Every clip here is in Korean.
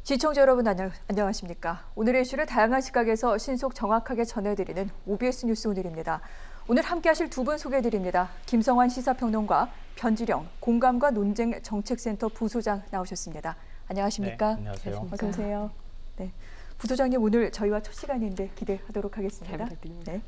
시청자 여러분 안녕하십니까? 오늘의 이슈를 다양한 시각에서 신속 정확하게 전해드리는 OBS 뉴스 오늘입니다. 오늘 함께하실 두 분 소개해드립니다. 김성환 시사평론가, 변지령 공감과 논쟁 정책센터 부소장 나오셨습니다. 안녕하십니까? 네, 안녕하세요. 어서 오세요. 네, 부소장님 오늘 저희와 첫 시간인데 기대하도록 하겠습니다. 잘 부탁드립니다. 네.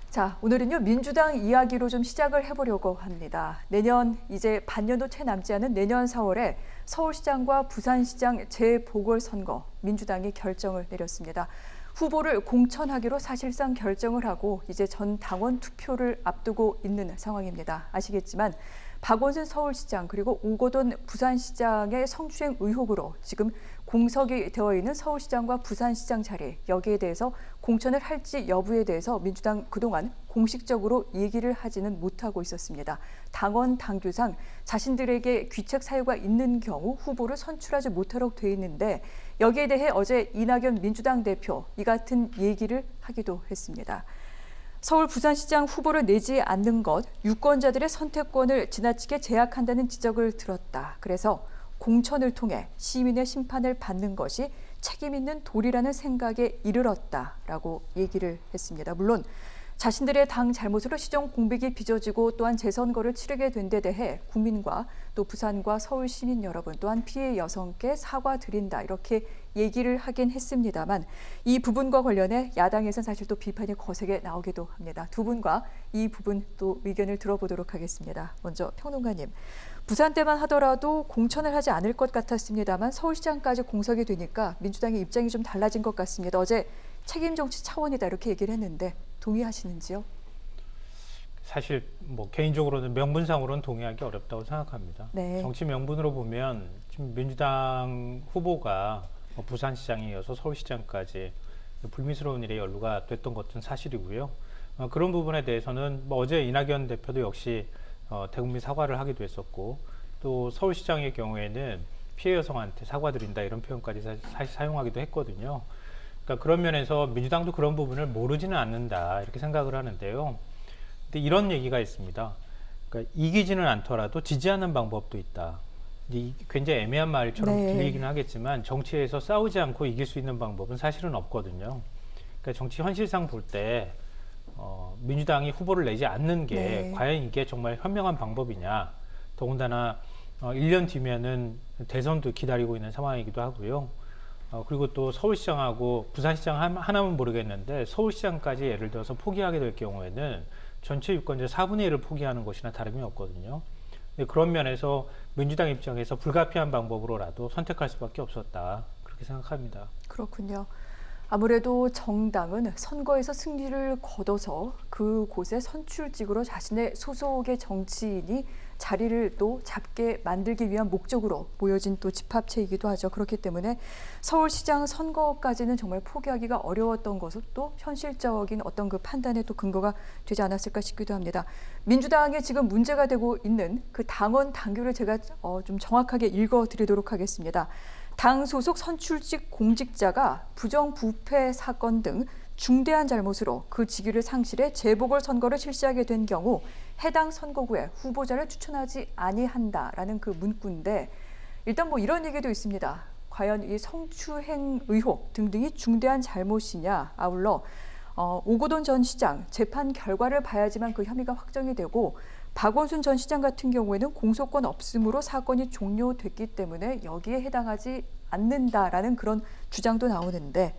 자, 오늘은요 민주당 이야기로 좀 시작을 해보려고 합니다. 내년 이제 반년도 채 남지 않은 내년 4월에 서울시장과 부산시장 재보궐선거 민주당이 결정을 내렸습니다. 후보를 공천하기로 사실상 결정을 하고 이제 전 당원 투표를 앞두고 있는 상황입니다. 아시겠지만 박원순 서울시장 그리고 오거돈 부산시장의 성추행 의혹으로 지금 공석이 되어 있는 서울시장과 부산시장 자리, 여기에 대해서 공천을 할지 여부에 대해서 민주당 그동안 공식적으로 얘기를 하지는 못하고 있었습니다. 당원 당규상 자신들에게 귀책 사유가 있는 경우 후보를 선출하지 못하도록 돼 있는데 여기에 대해 어제 이낙연 민주당 대표 이 같은 얘기를 하기도 했습니다. 서울 부산시장 후보를 내지 않는 것, 유권자들의 선택권을 지나치게 제약한다는 지적을 들었다. 그래서 공천을 통해 시민의 심판을 받는 것이 책임 있는 도리라는 생각에 이르렀다라고 얘기를 했습니다. 물론 자신들의 당 잘못으로 시정 공백이 빚어지고 또한 재선거를 치르게 된 데 대해 국민과 또 부산과 서울 시민 여러분 또한 피해 여성께 사과드린다 이렇게 얘기를 하긴 했습니다만 이 부분과 관련해 야당에서는 사실 또 비판이 거세게 나오기도 합니다. 두 분과 이 부분 또 의견을 들어보도록 하겠습니다. 먼저 평론가님, 부산 때만 하더라도 공천을 하지 않을 것 같았습니다만 서울시장까지 공석이 되니까 민주당의 입장이 좀 달라진 것 같습니다. 어제 책임 정치 차원이다 이렇게 얘기를 했는데 동의하시는지요? 사실 뭐 개인적으로는 명분상으로는 동의하기 어렵다고 생각합니다. 네. 정치 명분으로 보면 지금 민주당 후보가 부산시장에 이어서 서울시장까지 불미스러운 일에 연루가 됐던 것은 사실이고요. 그런 부분에 대해서는 뭐 어제 이낙연 대표도 역시 대국민 사과를 하기도 했었고 또 서울시장의 경우에는 피해 여성한테 사과드린다 이런 표현까지 사실 사용하기도 했거든요. 그러니까 그런 면에서 민주당도 그런 부분을 모르지는 않는다 이렇게 생각을 하는데요. 근데 이런 얘기가 있습니다. 그러니까 이기지는 않더라도 지지하는 방법도 있다. 굉장히 애매한 말처럼 들리기는 하겠지만 정치에서 싸우지 않고 이길 수 있는 방법은 사실은 없거든요. 그러니까 정치 현실상 볼 때 민주당이 후보를 내지 않는 게 과연 이게 정말 현명한 방법이냐. 더군다나 1년 뒤면은 대선도 기다리고 있는 상황이기도 하고요. 그리고 또 서울시장하고 부산시장 하나면 모르겠는데 서울시장까지 예를 들어서 포기하게 될 경우에는 전체 유권자 4분의 1을 포기하는 것이나 다름이 없거든요. 그런 면에서 민주당 입장에서 불가피한 방법으로라도 선택할 수밖에 없었다. 그렇게 생각합니다. 그렇군요. 아무래도 정당은 선거에서 승리를 거둬서 그곳에 선출직으로 자신의 소속의 정치인이 자리를 또 잡게 만들기 위한 목적으로 모여진 또 집합체이기도 하죠. 그렇기 때문에 서울시장 선거까지는 정말 포기하기가 어려웠던 것은 또 현실적인 어떤 그 판단에 또 근거가 되지 않았을까 싶기도 합니다. 민주당에 지금 문제가 되고 있는 그 당원 당규를 제가 좀 정확하게 읽어드리도록 하겠습니다. 당 소속 선출직 공직자가 부정부패 사건 등 중대한 잘못으로 그 직위를 상실해 재보궐선거를 실시하게 된 경우 해당 선거구에 후보자를 추천하지 아니한다라는 그 문구인데 일단 뭐 이런 얘기도 있습니다. 과연 이 성추행 의혹 등등이 중대한 잘못이냐 아울러 오거돈 전 시장 재판 결과를 봐야지만 그 혐의가 확정이 되고 박원순 전 시장 같은 경우에는 공소권 없음으로 사건이 종료됐기 때문에 여기에 해당하지 않는다라는 그런 주장도 나오는데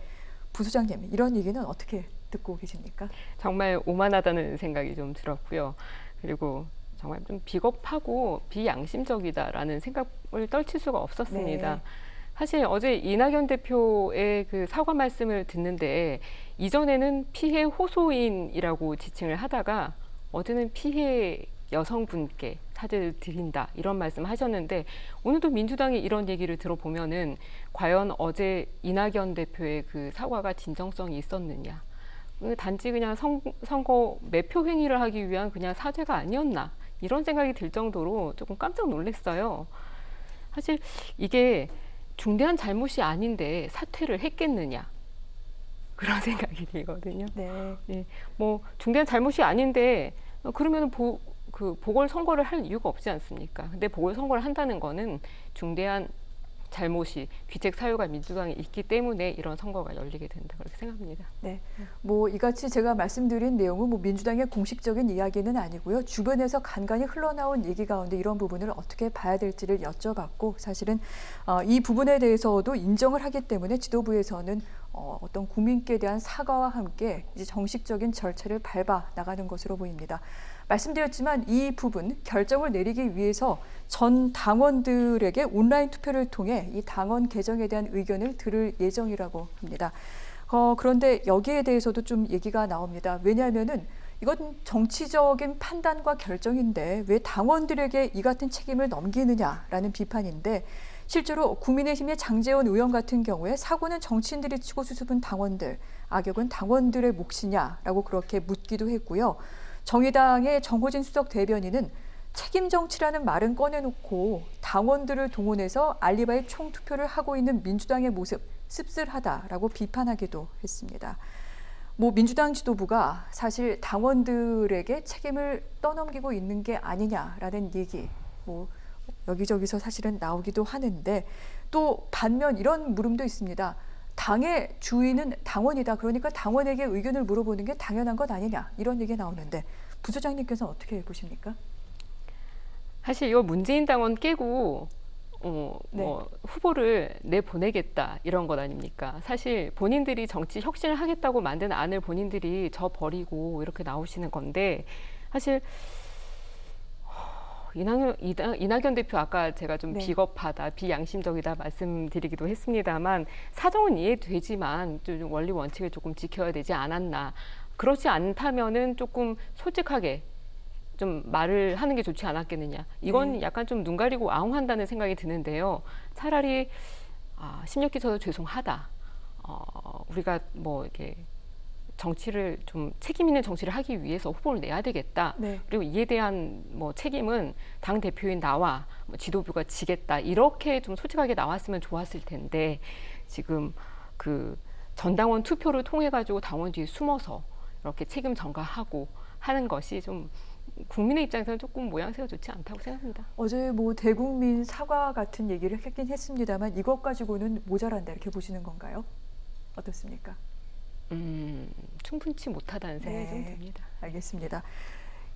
부소장님 이런 얘기는 어떻게 듣고 계십니까? 정말 오만하다는 생각이 좀 들었고요. 그리고 정말 좀 비겁하고 비양심적이다라는 생각을 떨칠 수가 없었습니다. 네. 사실 어제 이낙연 대표의 그 사과 말씀을 듣는데 이전에는 피해 호소인이라고 지칭을 하다가 어제는 피해 여성분께 사죄를 드린다 이런 말씀 하셨는데 오늘도 민주당이 이런 얘기를 들어보면은 과연 어제 이낙연 대표의 그 사과가 진정성이 있었느냐 단지 그냥 선거 매표 행위를 하기 위한 그냥 사죄가 아니었나 이런 생각이 들 정도로 조금 깜짝 놀랐어요. 사실 이게 중대한 잘못이 아닌데 사퇴를 했겠느냐 그런 생각이 들거든요. 네. 네, 뭐 중대한 잘못이 아닌데 그러면은 그 보궐선거를 할 이유가 없지 않습니까? 근데 보궐선거를 한다는 거는 중대한 잘못이 귀책 사유가 민주당에 있기 때문에 이런 선거가 열리게 된다 그렇게 생각합니다. 네, 뭐 이같이 제가 말씀드린 내용은 뭐 민주당의 공식적인 이야기는 아니고요. 주변에서 간간히 흘러나온 얘기 가운데 이런 부분을 어떻게 봐야 될지를 여쭤봤고 사실은 이 부분에 대해서도 인정을 하기 때문에 지도부에서는 어떤 국민께 대한 사과와 함께 이제 정식적인 절차를 밟아 나가는 것으로 보입니다. 말씀드렸지만 이 부분 결정을 내리기 위해서 전 당원들에게 온라인 투표를 통해 이 당원 개정에 대한 의견을 들을 예정이라고 합니다. 그런데 여기에 대해서도 좀 얘기가 나옵니다. 왜냐하면은 이건 정치적인 판단과 결정인데 왜 당원들에게 이 같은 책임을 넘기느냐라는 비판인데 실제로 국민의힘의 장제원 의원 같은 경우에 사고는 정치인들이 치고 수습은 당원들, 악역은 당원들의 몫이냐라고 그렇게 묻기도 했고요. 정의당의 정호진 수석 대변인은 책임 정치라는 말은 꺼내놓고 당원들을 동원해서 알리바이 총투표를 하고 있는 민주당의 모습 씁쓸하다라고 비판하기도 했습니다. 뭐 민주당 지도부가 사실 당원들에게 책임을 떠넘기고 있는 게 아니냐라는 얘기 뭐 여기저기서 사실은 나오기도 하는데 또 반면 이런 물음도 있습니다. 당의 주인은 당원이다. 그러니까 당원에게 의견을 물어보는 게 당연한 것 아니냐. 이런 얘기가 나오는데 부소장님께서는 어떻게 보십니까? 사실 이거 문재인 당원 깨고 네. 후보를 내보내겠다 이런 것 아닙니까? 사실 본인들이 정치 혁신을 하겠다고 만든 안을 본인들이 버리고 이렇게 나오시는 건데 사실 이낙연 대표 아까 제가 좀 네. 비겁하다, 비양심적이다 말씀드리기도 했습니다만 사정은 이해되지만 좀 원리 원칙을 조금 지켜야 되지 않았나. 그렇지 않다면은 조금 솔직하게 좀 말을 하는 게 좋지 않았겠느냐. 이건 약간 좀 눈 가리고 아웅한다는 생각이 드는데요. 차라리 16기 쳐서 죄송하다. 우리가 뭐 이렇게 정치를 좀 책임 있는 정치를 하기 위해서 후보를 내야 되겠다. 네. 그리고 이에 대한 뭐 책임은 당 대표인 나와 뭐 지도부가 지겠다. 이렇게 좀 솔직하게 나왔으면 좋았을 텐데 지금 그 전당원 투표를 통해 가지고 당원 뒤에 숨어서 이렇게 책임 전가하고 하는 것이 좀 국민의 입장에서는 조금 모양새가 좋지 않다고 생각합니다. 어제 뭐 대국민 사과 같은 얘기를 했긴 했습니다만 이것 가지고는 모자란다 이렇게 보시는 건가요? 어떻습니까? 충분치 못하다는 생각이 좀 네. 듭니다. 알겠습니다.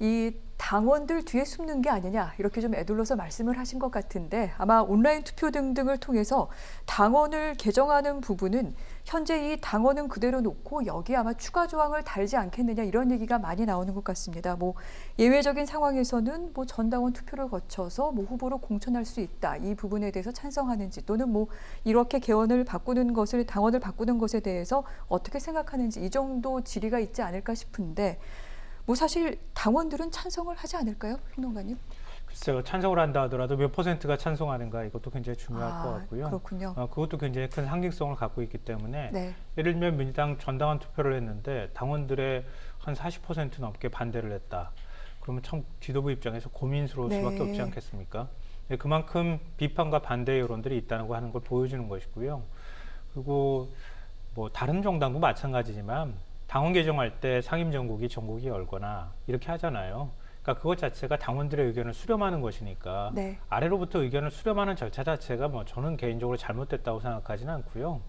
이 당원들 뒤에 숨는 게 아니냐 이렇게 좀 애둘러서 말씀을 하신 것 같은데 아마 온라인 투표 등등을 통해서 당원을 개정하는 부분은 현재 이 당원은 그대로 놓고 여기에 아마 추가 조항을 달지 않겠느냐 이런 얘기가 많이 나오는 것 같습니다. 뭐 예외적인 상황에서는 뭐 전당원 투표를 거쳐서 뭐 후보로 공천할 수 있다 이 부분에 대해서 찬성하는지 또는 뭐 이렇게 개헌을 바꾸는 것을 당원을 바꾸는 것에 대해서 어떻게 생각하는지 이 정도 질의가 있지 않을까 싶은데. 뭐 사실 당원들은 찬성을 하지 않을까요, 평론가님? 글쎄요, 찬성을 한다 하더라도 몇 %가 찬성하는가 이것도 굉장히 중요할 것 같고요. 그렇군요. 그것도 굉장히 큰 상징성을 갖고 있기 때문에 네. 예를 들면 민주당 전당원 투표를 했는데 당원들의 한 40% 넘게 반대를 했다. 그러면 참 지도부 입장에서 고민스러울 네. 수밖에 없지 않겠습니까? 그만큼 비판과 반대 여론들이 있다는 거 하는 걸 보여주는 것이고요. 그리고 뭐 다른 정당도 마찬가지지만 당원 개정할 때 상임정국이 전국이 열거나 이렇게 하잖아요. 그러니까 그것 자체가 당원들의 의견을 수렴하는 것이니까 네. 아래로부터 의견을 수렴하는 절차 자체가 뭐 저는 개인적으로 잘못됐다고 생각하지는 않고요.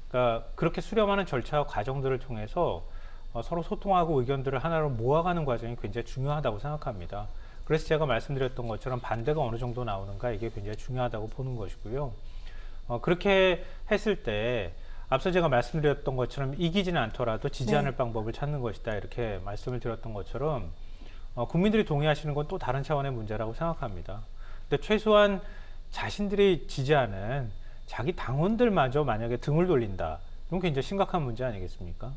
그러니까 그렇게 수렴하는 절차와 과정들을 통해서 서로 소통하고 의견들을 하나로 모아가는 과정이 굉장히 중요하다고 생각합니다. 그래서 제가 말씀드렸던 것처럼 반대가 어느 정도 나오는가 이게 굉장히 중요하다고 보는 것이고요. 그렇게 했을 때 앞서 제가 말씀드렸던 것처럼 이기지는 않더라도 지지 않을 방법을 찾는 것이다 이렇게 말씀을 드렸던 것처럼 국민들이 동의하시는 건 또 다른 차원의 문제라고 생각합니다. 근데 최소한 자신들이 지지하는 자기 당원들마저 만약에 등을 돌린다 이건 굉장히 심각한 문제 아니겠습니까?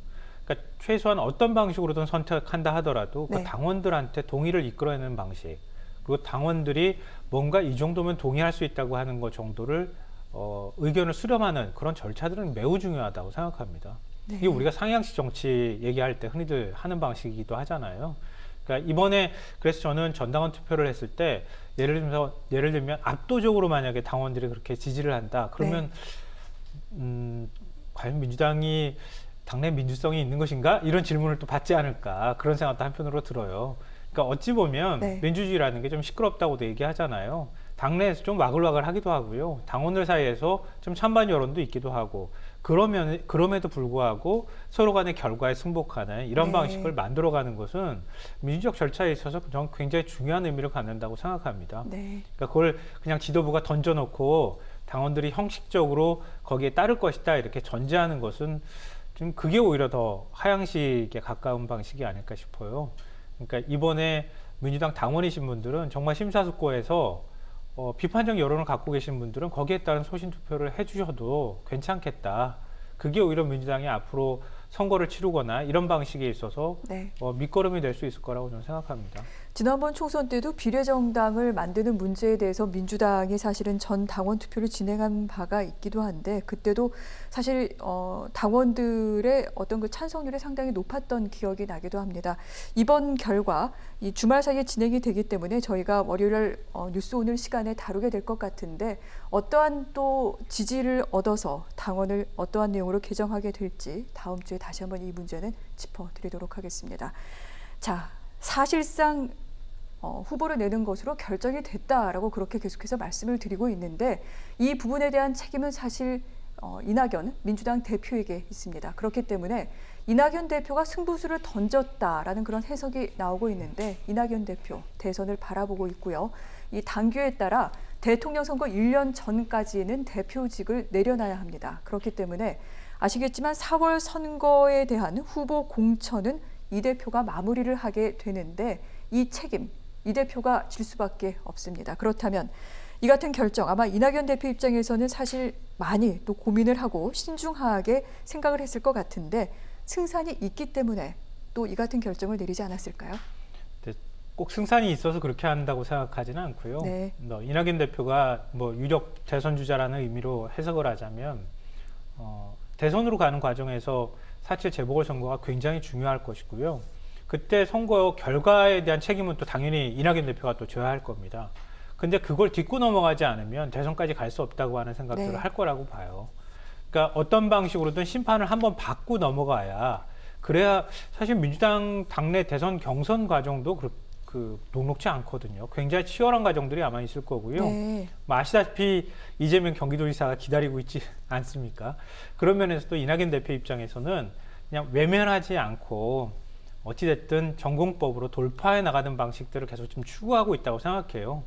그러니까 최소한 어떤 방식으로든 선택한다 하더라도 그 당원들한테 동의를 이끌어내는 방식 그리고 당원들이 뭔가 이 정도면 동의할 수 있다고 하는 것 정도를 의견을 수렴하는 그런 절차들은 매우 중요하다고 생각합니다. 네. 이게 우리가 상향식 정치 얘기할 때 흔히들 하는 방식이기도 하잖아요. 그러니까 이번에 그래서 저는 전당원 투표를 했을 때 예를 들면 압도적으로 만약에 당원들이 그렇게 지지를 한다. 그러면 과연 민주당이 당내 민주성이 있는 것인가? 이런 질문을 또 받지 않을까? 그런 생각도 한편으로 들어요. 그러니까 어찌 보면 민주주의라는 게 좀 시끄럽다고도 얘기하잖아요. 당내에서 좀 와글와글하기도 하고요. 당원들 사이에서 좀 찬반 여론도 있기도 하고 그럼에도 불구하고 서로 간의 결과에 승복하는 이런 네. 방식을 만들어가는 것은 민주적 절차에 있어서 저는 굉장히 중요한 의미를 갖는다고 생각합니다. 네. 그러니까 그걸 그냥 지도부가 던져놓고 당원들이 형식적으로 거기에 따를 것이다 이렇게 전제하는 것은 좀 그게 오히려 더 하향식에 가까운 방식이 아닐까 싶어요. 그러니까 이번에 민주당 당원이신 분들은 정말 심사숙고해서 비판적 여론을 갖고 계신 분들은 거기에 따른 소신 투표를 해주셔도 괜찮겠다. 그게 오히려 민주당이 앞으로 선거를 치르거나 이런 방식에 있어서 네. 밑거름이 될 수 있을 거라고 저는 생각합니다. 지난번 총선 때도 비례정당을 만드는 문제에 대해서 민주당이 사실은 전 당원 투표를 진행한 바가 있기도 한데 그때도 사실 당원들의 어떤 그 찬성률이 상당히 높았던 기억이 나기도 합니다. 이번 결과 이 주말 사이에 진행이 되기 때문에 저희가 월요일 뉴스 오늘 시간에 다루게 될 것 같은데 어떠한 또 지지를 얻어서 당원을 어떠한 내용으로 개정하게 될지 다음 주에 다시 한번 이 문제는 짚어드리도록 하겠습니다. 자, 사실상 후보를 내는 것으로 결정이 됐다라고 그렇게 계속해서 말씀을 드리고 있는데 이 부분에 대한 책임은 사실 이낙연 민주당 대표에게 있습니다. 그렇기 때문에 이낙연 대표가 승부수를 던졌다라는 그런 해석이 나오고 있는데 이낙연 대표 대선을 바라보고 있고요. 이 당규에 따라 대통령 선거 1년 전까지는 대표직을 내려놔야 합니다. 그렇기 때문에 아시겠지만 4월 선거에 대한 후보 공천은 이 대표가 마무리를 하게 되는데 이 책임, 이 대표가 질 수밖에 없습니다. 그렇다면 이 같은 결정 아마 이낙연 대표 입장에서는 사실 많이 또 고민을 하고 신중하게 생각을 했을 것 같은데 승산이 있기 때문에 또 이 같은 결정을 내리지 않았을까요? 꼭 승산이 있어서 그렇게 한다고 생각하지는 않고요. 네. 이낙연 대표가 유력 대선 주자라는 의미로 해석을 하자면 대선으로 가는 과정에서 사실 재보궐선거가 굉장히 중요할 것이고요. 그때 선거 결과에 대한 책임은 또 당연히 이낙연 대표가 또 져야 할 겁니다. 근데 그걸 딛고 넘어가지 않으면 대선까지 갈 수 없다고 하는 생각들을 네. 할 거라고 봐요. 그러니까 어떤 방식으로든 심판을 한번 받고 넘어가야 그래야 사실 민주당 당내 대선 경선 과정도 녹록지 않거든요. 굉장히 치열한 과정들이 아마 있을 거고요. 네. 아시다시피 이재명 경기도지사가 기다리고 있지 않습니까? 그런 면에서도 이낙연 대표 입장에서는 그냥 외면하지 않고 어찌됐든 전공법으로 돌파해 나가는 방식들을 계속 좀 추구하고 있다고 생각해요.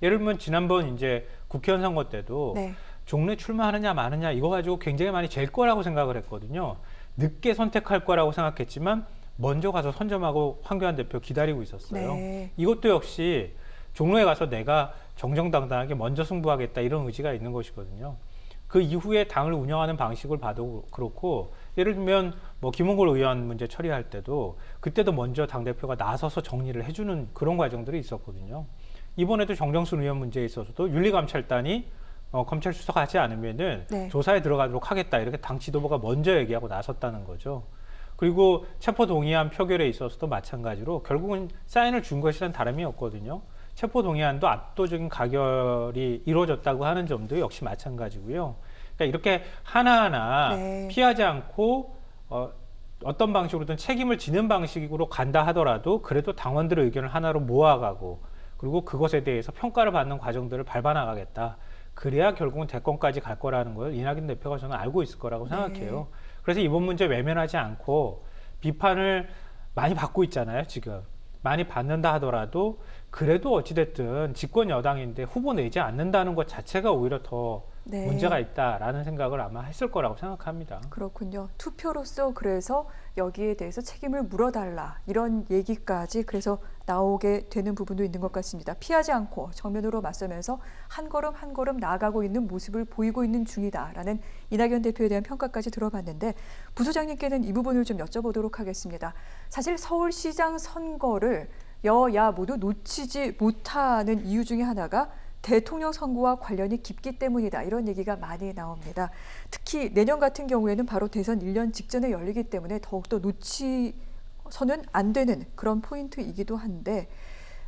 예를 들면 지난번 이제 국회의원 선거 때도 네. 종래 출마하느냐 마느냐 이거 가지고 굉장히 많이 잴 거라고 생각을 했거든요. 늦게 선택할 거라고 생각했지만 먼저 가서 선점하고 황교안 대표 기다리고 있었어요. 네. 이것도 역시 종로에 가서 내가 정정당당하게 먼저 승부하겠다 이런 의지가 있는 것이거든요. 그 이후에 당을 운영하는 방식을 봐도 그렇고 예를 들면 김홍걸 의원 문제 처리할 때도 그때도 먼저 당대표가 나서서 정리를 해주는 그런 과정들이 있었거든요. 이번에도 정정순 의원 문제에 있어서도 윤리감찰단이 검찰 수사하지 않으면은 네. 조사에 들어가도록 하겠다 이렇게 당 지도부가 먼저 얘기하고 나섰다는 거죠. 그리고 체포동의안 표결에 있어서도 마찬가지로 결국은 사인을 준 것이란 다름이 없거든요. 체포동의안도 압도적인 가결이 이루어졌다고 하는 점도 역시 마찬가지고요. 그러니까 이렇게 하나하나 네. 피하지 않고 어떤 방식으로든 책임을 지는 방식으로 간다 하더라도 그래도 당원들의 의견을 하나로 모아가고 그리고 그것에 대해서 평가를 받는 과정들을 밟아나가겠다. 그래야 결국은 대권까지 갈 거라는 걸 이낙연 대표가 저는 알고 있을 거라고 생각해요. 그래서 이번 문제 외면하지 않고 비판을 많이 받고 있잖아요, 지금. 많이 받는다 하더라도 그래도 어찌됐든 집권 여당인데 후보 내지 않는다는 것 자체가 오히려 더 네. 문제가 있다라는 생각을 아마 했을 거라고 생각합니다. 그렇군요. 투표로서 그래서 여기에 대해서 책임을 물어달라 이런 얘기까지 그래서 나오게 되는 부분도 있는 것 같습니다. 피하지 않고 정면으로 맞서면서 한 걸음 한 걸음 나아가고 있는 모습을 보이고 있는 중이다라는 이낙연 대표에 대한 평가까지 들어봤는데 부소장님께는 이 부분을 좀 여쭤보도록 하겠습니다. 사실 서울시장 선거를 여야 모두 놓치지 못하는 이유 중에 하나가 대통령 선거와 관련이 깊기 때문이다. 이런 얘기가 많이 나옵니다. 특히 내년 같은 경우에는 바로 대선 1년 직전에 열리기 때문에 더욱더 놓치서는 안 되는 그런 포인트이기도 한데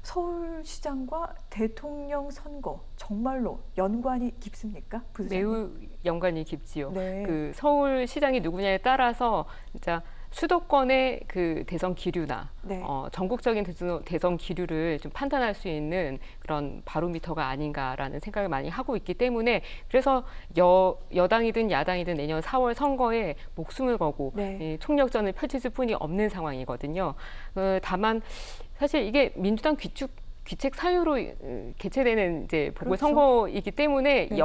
서울시장과 대통령 선거 정말로 연관이 깊습니까? 부소장님? 매우 연관이 깊지요. 네. 그 서울시장이 누구냐에 따라서 진짜 수도권의 그 대선 기류나 네. 전국적인 대선 기류를 좀 판단할 수 있는 그런 바로미터가 아닌가라는 생각을 많이 하고 있기 때문에 그래서 여당이든 야당이든 내년 4월 선거에 목숨을 걸고 네. 이 총력전을 펼칠 수뿐이 없는 상황이거든요. 다만 사실 이게 민주당 귀책 사유로 개최되는 이제 보궐선거이기 때문에 네.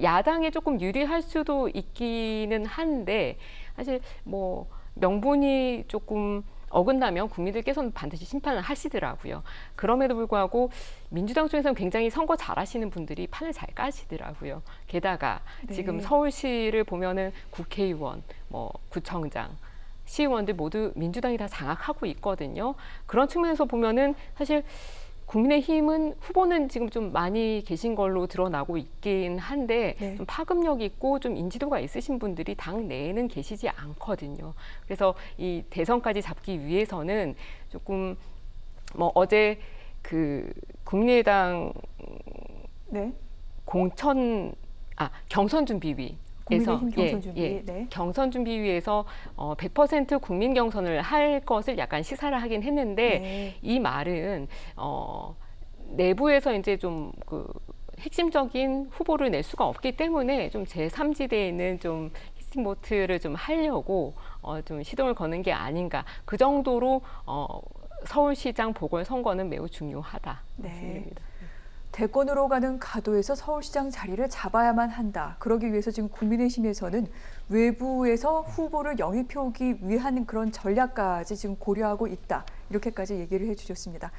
야당에 조금 유리할 수도 있기는 한데 사실 뭐 명분이 조금 어긋나면 국민들께서는 반드시 심판을 하시더라고요. 그럼에도 불구하고 민주당 쪽에서는 굉장히 선거 잘하시는 분들이 판을 잘 까시더라고요. 게다가 네. 지금 서울시를 보면은 국회의원, 뭐 구청장, 시의원들 모두 민주당이 다 장악하고 있거든요. 그런 측면에서 보면은 사실 국민의힘은 후보는 지금 좀 많이 계신 걸로 드러나고 있긴 한데 네. 좀 파급력 있고 좀 인지도가 있으신 분들이 당 내에는 계시지 않거든요. 그래서 이 대선까지 잡기 위해서는 조금 뭐 어제 그 국민의당 네. 경선준비위 국민의힘 경선준비. 네. 경선준비위에서 100% 국민 경선을 할 것을 약간 시사를 하긴 했는데 네. 이 말은 내부에서 이제 좀 그 핵심적인 후보를 낼 수가 없기 때문에 좀 제3지대에는 좀 히스팅보트를 좀 하려고 좀 시동을 거는 게 아닌가. 그 정도로 서울시장 보궐선거는 매우 중요하다. 네. 말씀드립니다. 대권으로 가는 가도에서 서울시장 자리를 잡아야만 한다. 그러기 위해서 지금 국민의힘에서는 외부에서 후보를 영입해오기 위한 그런 전략까지 지금 고려하고 있다. 이렇게까지 얘기를 해주셨습니다.